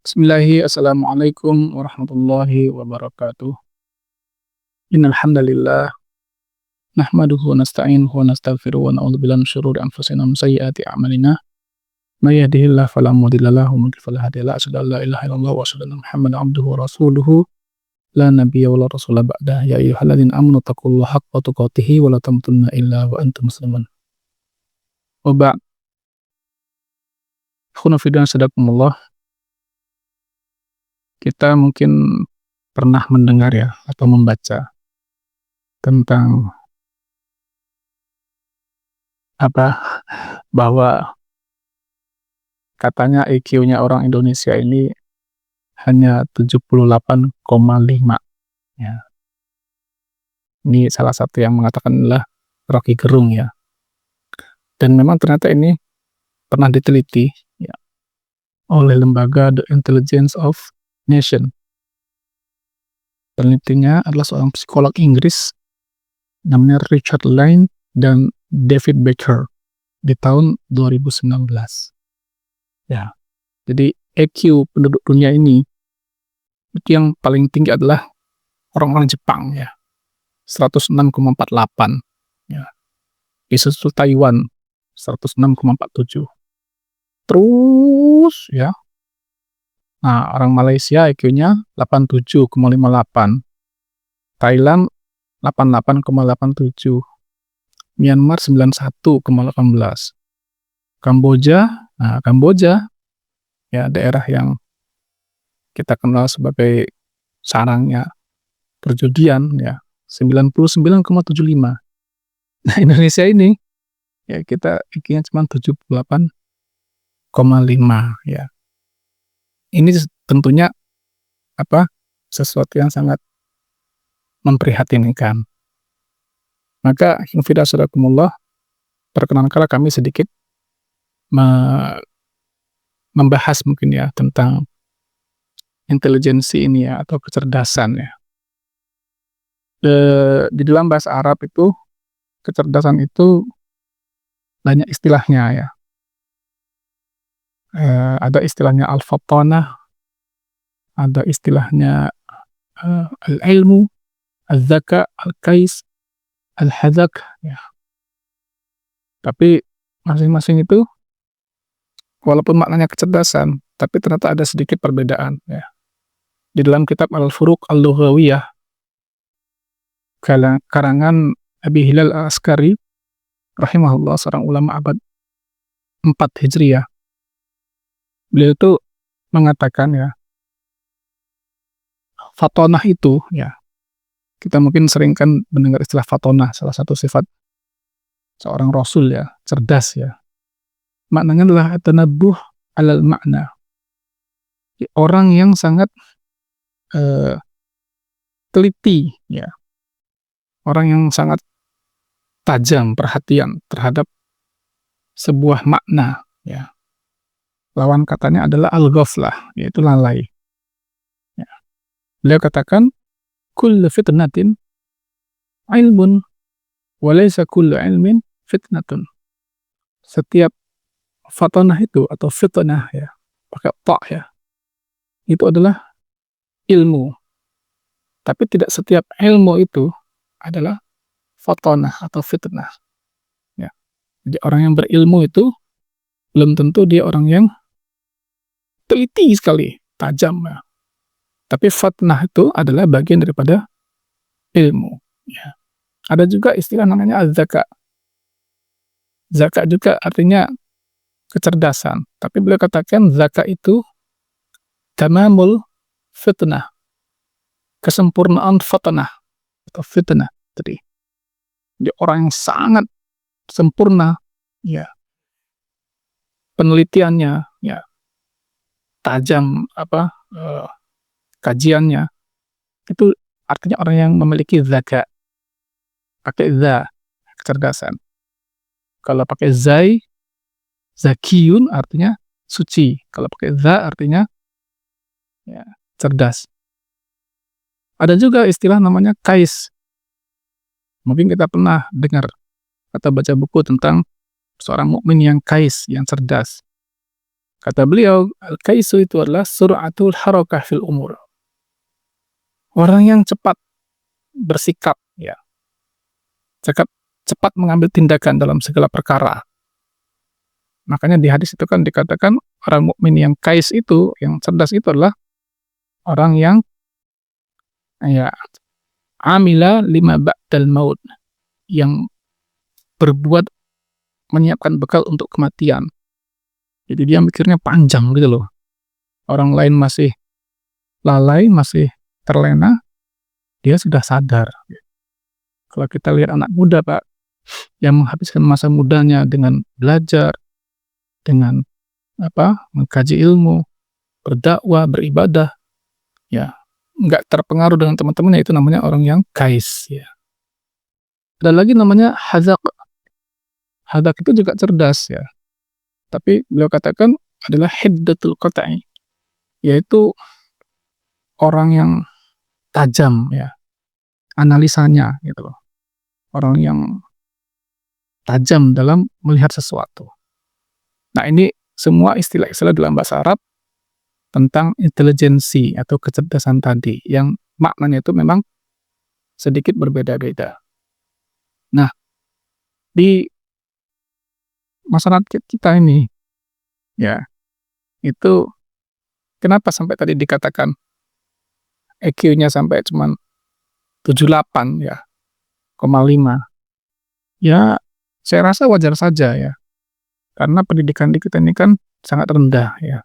Assalamualaikum warahmatullahi wabarakatuh. Innal hamdalillah nahmaduhu wa nasta'inuhu wa nastaghfiruhu wa na'udzu billahi min syururi anfusina wa min sayyiati a'malina. May yahdihillahu fala mudilla lahu wa man yudlil fala hadiya lahu. Asyhadu an la ilaha illallah wa asyhadu anna Muhammadan abduhu wa rasuluhu la nabiyya wa la rasula ba'dah. Ya ayyuhalladzina amanu taqullaha haqqa tuqatih wa la tamutunna illa wa antum muslimun. Wa ba'd. Ikhwana fi din sadakumullah. Kita mungkin pernah mendengar ya atau membaca tentang bahwa katanya IQ-nya orang Indonesia ini hanya 78,5 ya. Ini salah satu yang mengatakan adalah Rocky Gerung ya. Dan memang ternyata ini pernah diteliti ya oleh lembaga The Intelligence of Nation. Penelitinya adalah seorang psikolog Inggris namanya Richard Lane dan David Baker di tahun 2019. Ya. Jadi EQ penduduk dunia ini itu yang paling tinggi adalah orang-orang Jepang ya. 106,48 ya. Disusul Taiwan 106,47. Terus ya. Nah, orang Malaysia IQ-nya 87,58. Thailand 88,87. Myanmar 91,18. Kamboja ya daerah yang kita kenal sebagai sarangnya perjudian ya 99,75. Nah, Indonesia ini ya kita IQ-nya cuma 78,5 ya. Ini tentunya sesuatu yang sangat memprihatinkan. Maka hifdzakumullah, perkenankanlah kami sedikit membahas mungkin ya tentang intelijensi ini ya atau kecerdasan ya. Di dalam bahasa Arab itu kecerdasan itu banyak istilahnya ya. Ada istilahnya al-fatanah, ada istilahnya al-ilmu, al-dzaka, al-kais, al-hadzak ya. Tapi masing-masing itu walaupun maknanya kecerdasan, tapi ternyata ada sedikit perbedaan ya. Di dalam kitab Al-Furuq Al-Lughawiyah karangan Abi Hilal Al-Askari rahimahullah, seorang ulama abad 4 Hijriah. Beliau itu mengatakan ya, fatonah itu ya, kita mungkin sering kan mendengar istilah fatonah, salah satu sifat seorang rasul ya, cerdas ya. Maknanya adalah at-tanabbuh alal makna. Orang yang sangat teliti ya. Orang yang sangat tajam perhatian terhadap sebuah makna ya. Lawan katanya adalah al-ghaflah, yaitu lalai. Ya. Beliau katakan, kullu fitnatin ilmun, wa laysa kullu ilmin fitnatun. Setiap fatonah itu atau fitnah ya, pakai ta ya, itu adalah ilmu. Tapi tidak setiap ilmu itu adalah fatonah atau fitnah. Ya. Jadi orang yang berilmu itu belum tentu dia orang yang teliti sekali, tajam ya. Tapi fitnah itu adalah bagian daripada ilmu. Ya. Ada juga istilah namanya az-zaka. Zaka juga artinya kecerdasan. Tapi beliau katakan zaka itu tamamul fitnah. Kesempurnaan fitnah atau fitnah tadi. Dia orang yang sangat sempurna ya. Penelitiannya ya. Tajam kajiannya. Itu artinya orang yang memiliki zaka. Pakai za, kecerdasan. Kalau pakai zai, zakiyun artinya suci. Kalau pakai za artinya ya, cerdas. Ada juga istilah namanya kais. Mungkin kita pernah dengar atau baca buku tentang seorang mukmin yang kais, yang cerdas. Kata beliau, al-kaisu itu adalah sur'atul harakah fil umur. Orang yang cepat bersikap, ya, cepat cepat mengambil tindakan dalam segala perkara. Makanya di hadis itu kan dikatakan orang mukmin yang kais itu, yang cerdas itu adalah orang yang ya amila lima ba'dal maut, yang berbuat menyiapkan bekal untuk kematian. Jadi dia mikirnya panjang gitu loh. Orang lain masih lalai, masih terlena, dia sudah sadar. Kalau kita lihat anak muda, Pak, yang menghabiskan masa mudanya dengan belajar, dengan mengkaji ilmu, berdakwah, beribadah, ya nggak terpengaruh dengan teman-temannya, itu namanya orang yang kais. Ya. Ada lagi namanya hazak. Hazak itu juga cerdas, ya. Tapi beliau katakan adalah hiddatul qata'i, yaitu orang yang tajam, ya, analisanya gitu loh. Orang yang tajam dalam melihat sesuatu. Nah, ini semua istilah-istilah dalam bahasa Arab tentang intelijensi atau kecerdasan tadi, yang maknanya itu memang sedikit berbeda-beda. Nah, di masyarakat kita ini, ya, itu kenapa sampai tadi dikatakan EQ-nya sampai cuman 78, ya, 0,5. Ya, saya rasa wajar saja, ya. Karena pendidikan di kita ini kan sangat rendah, ya.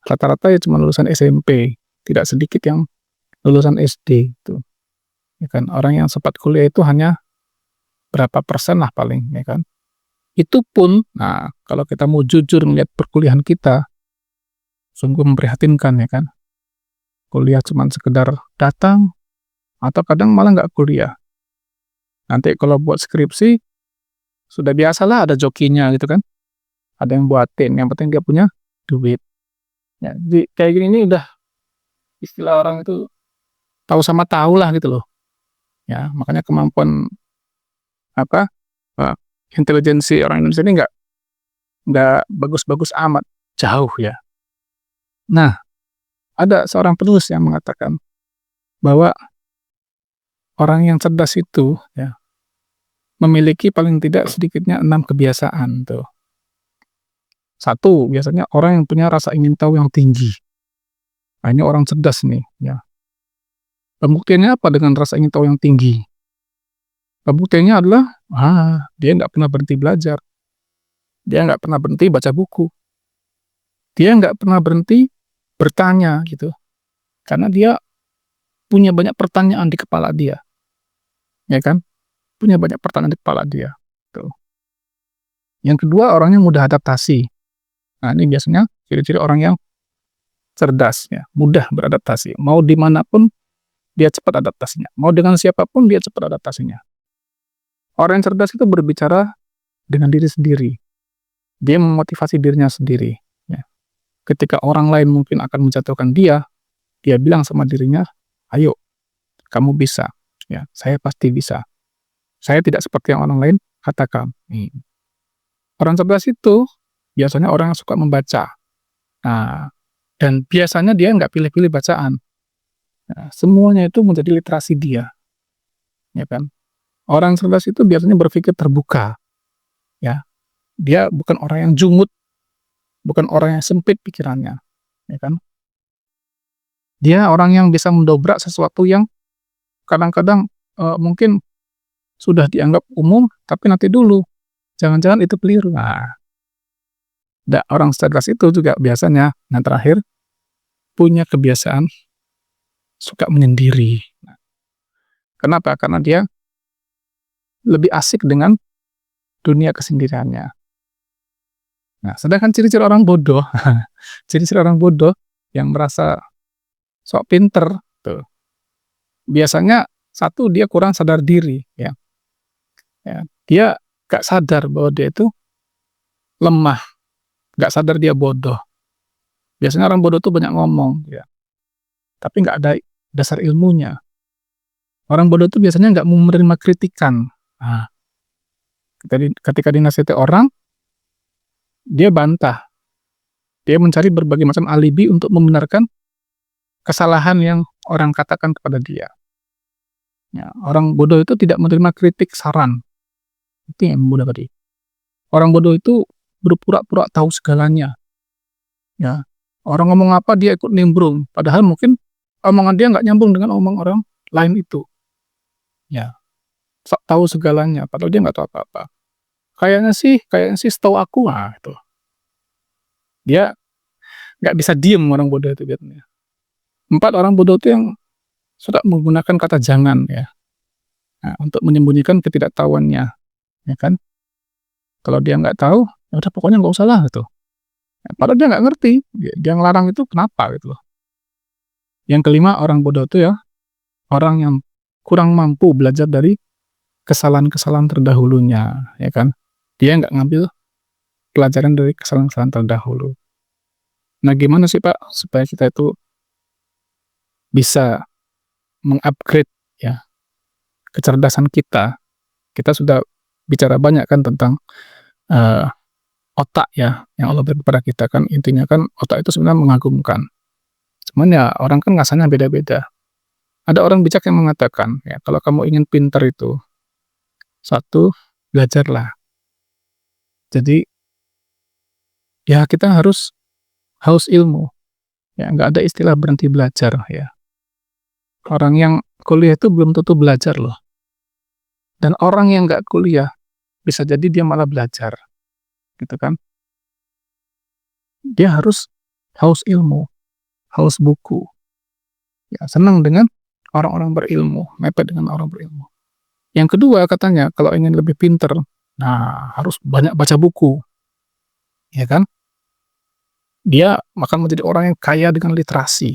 Rata-rata ya cuma lulusan SMP, tidak sedikit yang lulusan SD itu. Ya kan, orang yang sempat kuliah itu hanya berapa persen lah paling, ya kan. Itu pun, nah, kalau kita mau jujur melihat perkuliahan kita, sungguh memprihatinkan, ya kan. Kuliah cuma sekedar datang, atau kadang malah nggak kuliah. Nanti kalau buat skripsi, sudah biasalah ada jokinya gitu kan. Ada yang buatin, yang penting dia punya duit. Ya, kayak gini ini udah istilah orang itu tahu sama tahu lah gitu loh. Ya, makanya kemampuan intelijensi orang Indonesia ini nggak bagus-bagus amat, jauh ya. Nah, ada seorang penulis yang mengatakan bahwa orang yang cerdas itu, ya, memiliki paling tidak sedikitnya 6 kebiasaan tuh. 1, biasanya orang yang punya rasa ingin tahu yang tinggi. Nah, ini orang cerdas nih, ya. Pembuktiannya apa dengan rasa ingin tahu yang tinggi? Pembuktiannya adalah, dia nggak pernah berhenti belajar. Dia nggak pernah berhenti baca buku. Dia nggak pernah berhenti bertanya gitu. Karena dia punya banyak pertanyaan di kepala dia. Ya kan? Punya banyak pertanyaan di kepala dia. Tuh. Yang kedua, orangnya mudah adaptasi. Nah, ini biasanya ciri-ciri orang yang cerdas, ya, mudah beradaptasi. Mau dimanapun, dia cepat adaptasinya. Mau dengan siapapun, dia cepat adaptasinya. Orang yang cerdas itu berbicara dengan diri sendiri. Dia memotivasi dirinya sendiri. Ya. Ketika orang lain mungkin akan menjatuhkan dia bilang sama dirinya, ayo, kamu bisa. Ya, saya pasti bisa. Saya tidak seperti yang orang lain katakan. Orang cerdas itu biasanya orang yang suka membaca. Nah, dan biasanya dia nggak pilih-pilih bacaan. Nah, semuanya itu menjadi literasi dia. Ya kan? Orang cerdas itu biasanya berpikir terbuka. Ya. Dia bukan orang yang jumut, bukan orang yang sempit pikirannya. Ya kan? Dia orang yang bisa mendobrak sesuatu yang kadang-kadang mungkin sudah dianggap umum, tapi nanti dulu. Jangan-jangan itu keliru. Nah, orang cerdas itu juga biasanya, yang terakhir, punya kebiasaan suka menyendiri. Kenapa? Karena dia lebih asik dengan dunia kesendiriannya. Nah, sedangkan ciri-ciri orang bodoh, ciri-ciri orang bodoh yang merasa sok pinter, tuh, biasanya satu, dia kurang sadar diri, ya. Dia gak sadar bahwa dia itu lemah, gak sadar dia bodoh. Biasanya orang bodoh tuh banyak ngomong, ya, tapi gak ada dasar ilmunya. Orang bodoh tuh biasanya gak mau menerima kritikan. Nah, ketika dinasihati orang, dia bantah. Dia mencari berbagai macam alibi untuk membenarkan kesalahan yang orang katakan kepada dia. Ya, orang bodoh itu tidak menerima kritik, saran. Itu yang bodoh tadi. Orang bodoh itu berpura-pura tahu segalanya. Ya, orang ngomong apa dia ikut nimbrung, padahal mungkin omongan dia nggak nyambung dengan omong orang lain itu. Ya, sok tahu segalanya, padahal dia nggak tahu apa-apa. Kayaknya sih setahu aku itu. Dia nggak bisa diem orang bodoh itu biasanya. 4 orang bodoh itu yang suka menggunakan kata jangan ya. Nah, untuk menyembunyikan ketidaktahuannya, ya kan? Kalau dia nggak tahu, ya udah pokoknya nggak usah lah gitu. Ya, padahal dia nggak ngerti, dia ngelarang itu kenapa gitu loh. Yang kelima, orang bodoh itu ya orang yang kurang mampu belajar dari kesalahan-kesalahan terdahulunya, ya kan? Dia nggak ngambil pelajaran dari kesalahan-kesalahan terdahulu. Nah, gimana sih Pak supaya kita itu bisa mengupgrade ya kecerdasan kita? Kita sudah bicara banyak kan tentang otak ya yang Allah beri kepada kita, kan intinya kan otak itu sebenarnya mengagumkan. Cuman ya orang kan ngasanya beda-beda. Ada orang bijak yang mengatakan ya kalau kamu ingin pintar itu, satu, belajarlah. Jadi ya kita harus haus ilmu. Ya nggak ada istilah berhenti belajar ya. Orang yang kuliah itu belum tentu belajar loh. Dan orang yang nggak kuliah bisa jadi dia malah belajar, gitu kan? Dia harus haus ilmu, haus buku. Ya, senang dengan orang-orang berilmu, mepet dengan orang berilmu. Yang kedua katanya, kalau ingin lebih pinter, nah harus banyak baca buku, ya kan? Dia akan menjadi orang yang kaya dengan literasi,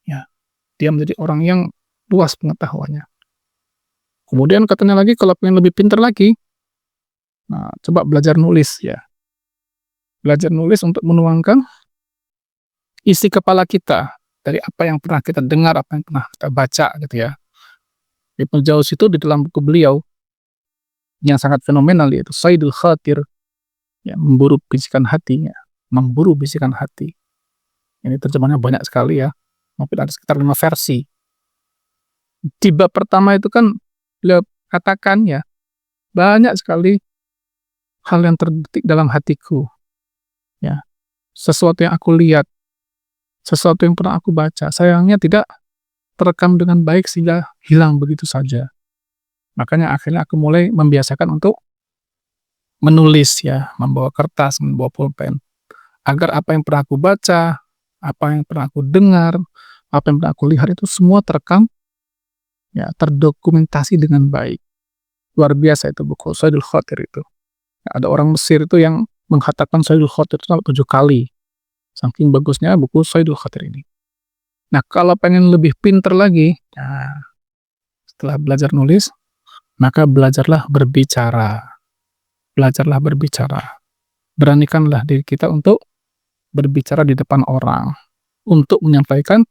ya. Dia menjadi orang yang luas pengetahuannya. Kemudian katanya lagi, kalau ingin lebih pinter lagi, nah coba belajar nulis ya. Belajar nulis untuk menuangkan isi kepala kita dari apa yang pernah kita dengar, apa yang pernah kita baca gitu ya. Ibnu Jauzi itu di dalam buku beliau yang sangat fenomenal yaitu Saidul Khatir, ya, memburu bisikan hatinya, memburu bisikan hati. Ini terjemahannya banyak sekali ya, mungkin ada sekitar 5 versi. Di bab pertama itu kan beliau katakan ya, banyak sekali hal yang terbetik dalam hatiku. Ya, sesuatu yang aku lihat, sesuatu yang pernah aku baca, sayangnya tidak terekam dengan baik sehingga hilang begitu saja. Makanya akhirnya aku mulai membiasakan untuk menulis ya, membawa kertas, membawa pulpen. Agar apa yang pernah aku baca, apa yang pernah aku dengar, apa yang pernah aku lihat itu semua terekam, ya, terdokumentasi dengan baik. Luar biasa itu buku Saidul Khatir itu. Ada orang Mesir itu yang mengkhatamkan Saidul Khatir itu 7 kali. Saking bagusnya buku Saidul Khatir ini. Nah, kalau pengen lebih pinter lagi, nah, setelah belajar nulis, maka belajarlah berbicara. Belajarlah berbicara. Beranikanlah diri kita untuk berbicara di depan orang. Untuk menyampaikan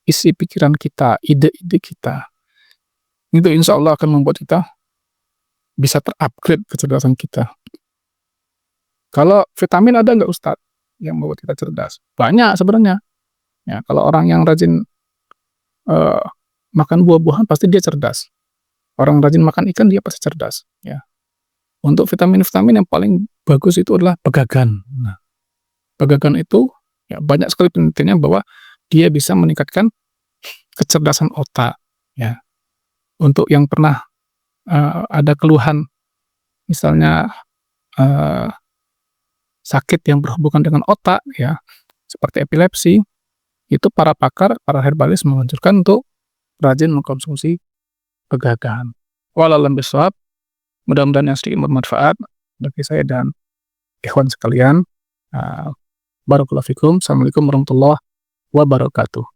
isi pikiran kita, ide-ide kita. Itu insya Allah akan membuat kita bisa terupgrade kecerdasan kita. Kalau vitamin ada nggak Ustadz yang membuat kita cerdas? Banyak sebenarnya. Ya, kalau orang yang rajin makan buah-buahan pasti dia cerdas. Orang rajin makan ikan dia pasti cerdas. Ya. Untuk vitamin-vitamin yang paling bagus itu adalah pegagan. Nah, pegagan itu ya, banyak sekali penelitiannya bahwa dia bisa meningkatkan kecerdasan otak. Ya. Untuk yang pernah ada keluhan, misalnya sakit yang berhubungan dengan otak, ya, seperti epilepsi, itu para pakar, para herbalis menganjurkan untuk rajin mengkonsumsi pegagan. Wallahu a'lam bishawab. Mudah-mudahan yang sedikit bermanfaat bagi saya dan ikhwan sekalian. Barakallahu fikum. Assalamualaikum warahmatullahi wabarakatuh.